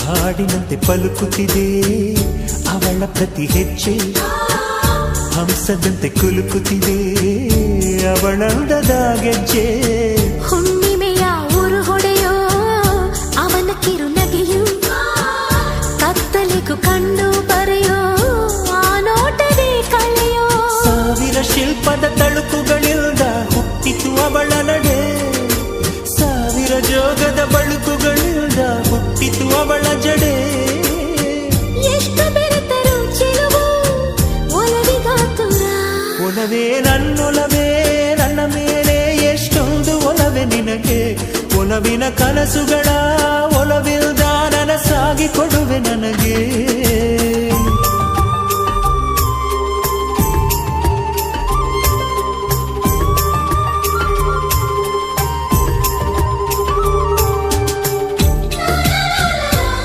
ಹಾಡಿನಂತೆ ಪಲುಕುತ್ತಿದೆ ಅವಳ ಪ್ರತಿ ಹೆಜ್ಜೆ, ಹಂಸದಂತೆ ಕುಲುಕುತ್ತಿದೆ ಅವಳಂದದ ಗೆಜ್ಜೆ. ಹುಣ್ಣಿಮೆಯ ಊರು ಹೊಡೆಯೋ ಅವನ ಕಿರುನಗೆಯು, ಕತ್ತಲೆಗೂ ಕಣ್ಣು ಬರೆಯೋ ಆ ನೋಟವೇ ಕಳೆಯೋ. ಸಾವಿರ ಶಿಲ್ಪದ ತಳುಕುಗಳಿಂದ ಹುಟ್ಟಿತು ಅವಳ ನಡೆ, ಸಾವಿರ ಜೋಗದ ಬಳುಕುಗಳಿಂದ ಹುಟ್ಟಿತು ಅವಳ ಜಡೆ. ಎಷ್ಟು ಬೆರೆತರು ಚೆಲುವು ಒಲವಿಗಾತುರ, ಒಲವೇ ನನ್ನೊಲವೇ ನನ್ನ ಮೇಲೆ ಎಷ್ಟೊಂದು ಒಲವೇ ನಿನಗೆ, ಒಲವಿನ ಕನಸುಗಳ ಒಲವಿಲ್ದ